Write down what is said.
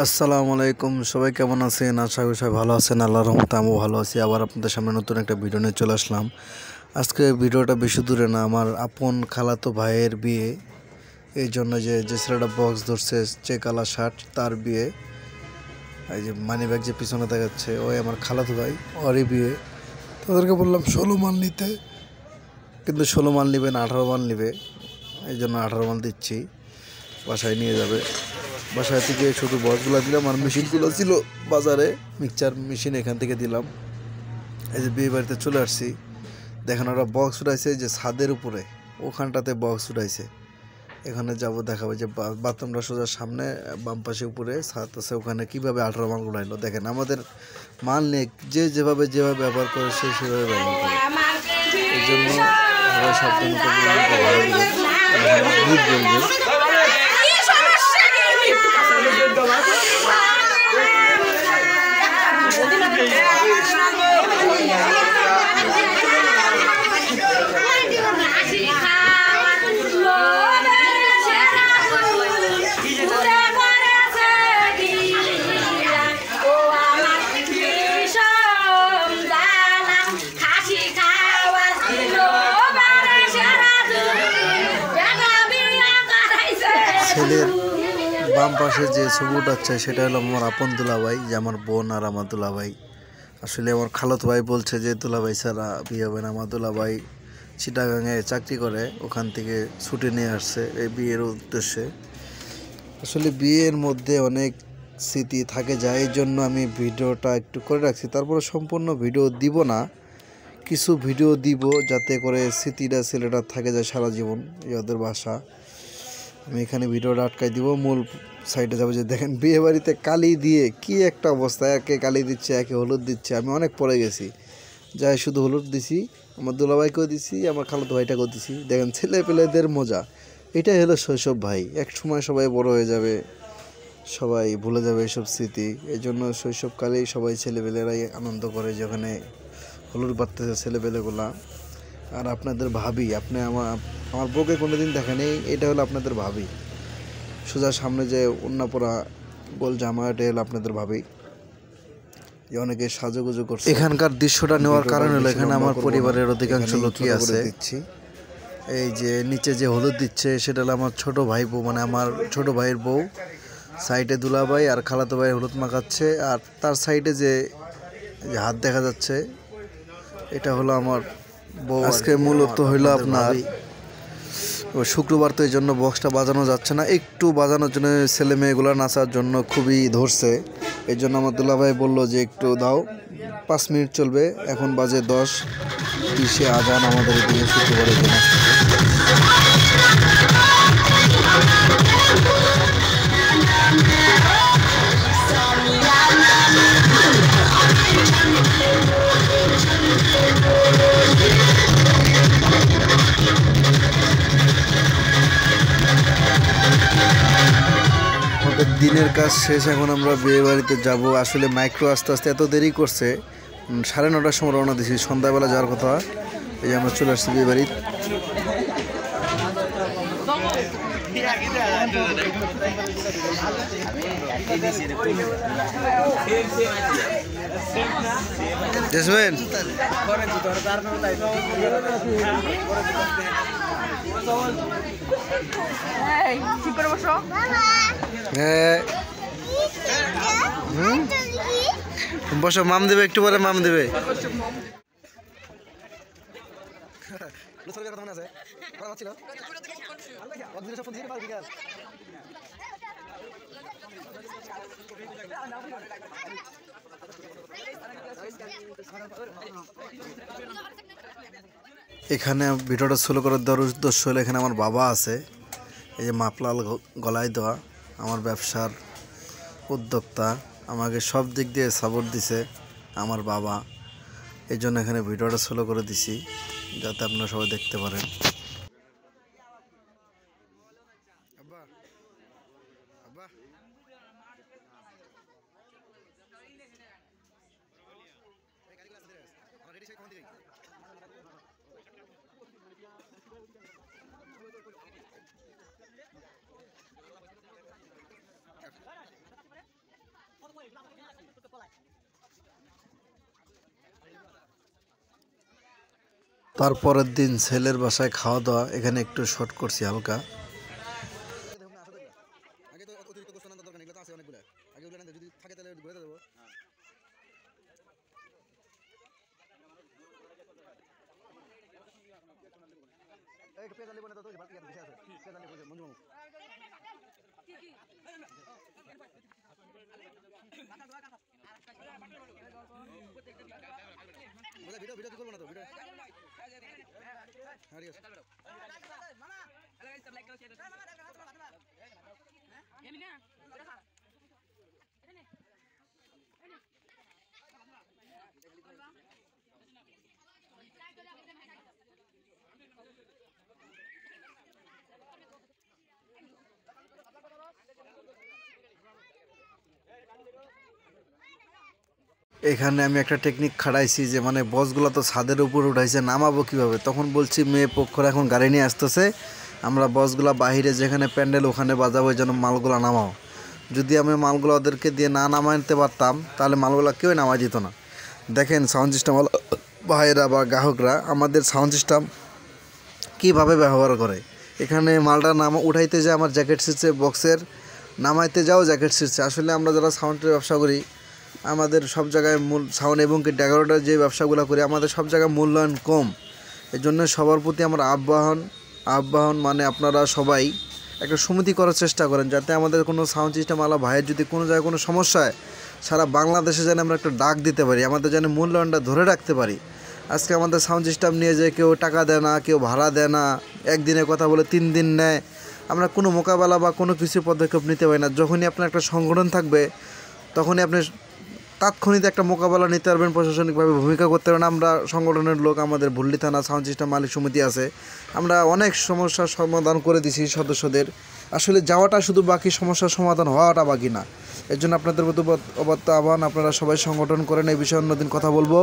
আসসালামু আলাইকুম, সবাই কেমন আছেন? আশা করি সবাই ভালো আছেন। আল্লাহর রহমতে আমিও ভালো আছি। আবার আপনাদের সামনে নতুন একটা ভিডিও নিয়ে চলে আসলাম। আজকে ভিডিওটা বেশি দূরে না, আমার আপন খালাতো ভাইয়ের বিয়ে। এই জন্য যে ছেলেটা বক্স ধরছে, যে কালা শার্ট, তার বিয়ে। এই যে মানি ব্যাগ যে পিছনে দেখাচ্ছে, ওই আমার খালাতো ভাই, ওরই বিয়ে। তাদেরকে বললাম 16 মাল নিতে, কিন্তু 16 মাল নেবে না, 18 মাল নেবে। এই জন্য 18 মাল দিচ্ছি, বাসায় নিয়ে যাবে। বাসায় থেকে শুধু বক্সগুলো দিলাম, আর মেশিনগুলো ছিল বাজারে, মিক্সচার মেশিন, এখান থেকে দিলাম। এই যে বিয়ে বাড়িতে চলে আসছি, দেখেন ওরা বক্স উঠাইছে যে ছাদের উপরে, ওখানটাতে বক্স উঠাইছে। এখানে যাব, দেখাবো যে বাথরুমটা সোজা সামনে, বাম পাশে উপরে ছাদ আছে, ওখানে কীভাবে 18 মাল উঠাইলো। দেখেন আমাদের মাল নিয়ে যে যেভাবে ব্যবহার করে সে সেভাবে ব্যবহার করে। এই জন্য সবাই সাবধান বলবে। ছেলের বাম পাশে যে ছবি উঠাচ্ছে সেটা হলো আমার আপন দুলাভাই, যে আমার বোন আর আমার দুলাভাই। আসলে আমার খালাতো ভাই বলছে যে দুলাভাই ছাড়া বিয়ে হবে না। আমার দুলাভাই চিটাগাঙে চাকরি করে, ওখান থেকে ছুটি নিয়ে আসছে এই বিয়ের উদ্দেশ্যে। আসলে বিয়ের মধ্যে অনেক স্মৃতি থাকে যায়, এই জন্য আমি ভিডিওটা একটু করে রাখছি। তারপরে সম্পূর্ণ ভিডিও দিব না, কিছু ভিডিও দিব যাতে করে স্মৃতিটা ছেলেটা থাকে যায় সারা জীবন। ওদের বাসা, আমি এখানে ভিডিওটা আটকাই দিব, মূল সাইডে যাবো। যে দেখেন বিয়ে বাড়িতে কালি দিয়ে কি একটা অবস্থা, একে কালি দিচ্ছে, একে হলুদ দিচ্ছে। আমি অনেক পরে গেছি, যাই শুধু হলুদ দিছি, আমার দুলাভাইকেও দিছি, আমার খালাতো ভাইটাকেও দিছি। দেখেন ছেলে পেলেদের মজা, এটাই হলো শৈশব ভাই। এক সময় সবাই বড় হয়ে যাবে, সবাই ভুলে যাবে এসব স্মৃতি। এই জন্য শৈশবকালেই সবাই ছেলেপেলেরাই আনন্দ করে, যেখানে হলুদ বাড়তেছে ছেলেপেলেগুলা। আর আপনাদের ভাবি, আপনি আমার বউকে কোনোদিন দেখেনি, এটা হলো আপনাদের ভাবি। সোজা সামনে যে ওড়না পরা গোল জামা, এটা হলো আপনাদের ভাবি। অনেকে সাজুগুজু করছে। এখানকার দৃশ্যটা নেওয়ার কারণ হলো এখানে আমার পরিবারের অধিকাংশ লোকই আছে। এই যে নিচে যে হলুদ দিচ্ছে সেটা হলো আমার ছোট ভাই বউ, মানে আমার ছোট ভাইয়ের বউ। সাইডে দুলাভাই আর খালাতো ভাই হলুদ মাখাচ্ছে, আর তার সাইডে যে হাত দেখা যাচ্ছে, এটা হলো আমার বউ। আজকে মূলত হইলো আপনার শুক্রবার, তো এই জন্য বক্সটা বাজানো যাচ্ছে না, একটু বাজানোর জন্য ছেলে মেয়েগুলো নাচার জন্য খুবই ধরছে। এই জন্য আমার দুলাভাই বললো যে একটু দাও, 5 মিনিট চলবে। এখন বাজে 10:20 আজান আমাদের এদিকে শুক্রবারের দিন। দিনের কাজ শেষ, এখন আমরা বিয়ে বাড়িতে যাব। আসলে মাইক্রো আস্তে আস্তে এত দেরি করছে, 9:30টার সময় রওনা দিয়েছি, সন্ধ্যাবেলা যাওয়ার কথা। এই যে আমরা চলে আসছি বিয়ে বাড়ি। বসো, মাম দেবে, একটু পরে মাম দেবে। এখানে ভিডিওটা স্লো করে দেওয়ার উদ্দেশ্য হলো এখানে আমার বাবা আছে, এই যে মাপলাল গলায় দেওয়া, আমার ব্যবসার উদ্যোক্তা, আমাকে সব দিক দিয়ে সাপোর্ট দিছে আমার বাবা। এই জন্য এখানে ভিডিওটা স্লো করে দিছি, যাতে আপনারা সবাই দেখতে পারেন। তারপরের দিন ছেলের বাসায় খাওয়া দাওয়া, এখানে একটু শর্ট করছি হালকা। এখানে আমি একটা টেকনিক খাটাইছি যে মানে বসগুলো তো ছাদের উপর উঠাইছে, নামাবো কীভাবে। তখন বলছি মেয়ে পক্ষরা এখন গাড়ি নিয়ে আসতেছে, আমরা বসগুলো বাহিরে যেখানে প্যান্ডেল ওখানে বাজাবো, যেন মালগুলো নামাও। যদি আমি মালগুলো ওদেরকে দিয়ে না নামাইতে পারতাম তাহলে মালগুলো কেউ নামাই দিত না। দেখেন সাউন্ড সিস্টেম ভাইয়েরা বা গ্রাহকরা আমাদের সাউন্ড সিস্টেম কীভাবে ব্যবহার করে। এখানে মালটা উঠাইতে যায় আমার জ্যাকেট ছিঁড়ছে, বক্সের নামাইতে যাও জ্যাকেট ছিঁড়ছে। আসলে আমরা যারা সাউন্ডের ব্যবসা করি, আমাদের সব জায়গায় মূল সাউন্ড এবং কি ডেকোরেটর যে ব্যবসাগুলো করি, আমাদের সব জায়গায় মূল্যায়ন কম। এই জন্য সবার প্রতি আমার আহ্বান মানে আপনারা সবাই একটা সমিতি করার চেষ্টা করেন, যাতে আমাদের কোনো সাউন্ড সিস্টেম আলা ভাইয়ের যদি কোনো জায়গায় কোনো সমস্যা হয়, সারা বাংলাদেশে যেন আমরা একটা ডাক দিতে পারি, আমাদের যেন মূল্যায়নটা ধরে রাখতে পারি। আজকে আমাদের সাউন্ড সিস্টেম নিয়ে যে কেউ টাকা দেয় না, কেউ ভাড়া দেয় না, একদিনের কথা বলে 3 দিন নেয়, আমরা কোনো মোকাবেলা বা কোনো কিছু পদক্ষেপ নিতে পারি না। যখনই আপনার একটা সংগঠন থাকবে, তখনই আপনি তাৎক্ষণিক একটা মোকাবেলা নিতে পারবেন, প্রশাসনিকভাবে ভূমিকা করতে পারবেন। আমরা সংগঠনের লোক, আমাদের ভুল্লি থানা সাউন্ড সিস্টেম মালিক সমিতি আছে, আমরা অনেক সমস্যার সমাধান করে দিছি সদস্যদের। আসলে যাওয়াটা শুধু বাকি, সমস্যার সমাধান হওয়াটা বাকি না। এর জন্য আপনাদের প্রতি অবাধ্য আহ্বান, আপনারা সবাই সংগঠন করেন। এই বিষয়ে অন্যদিন কথা বলবো।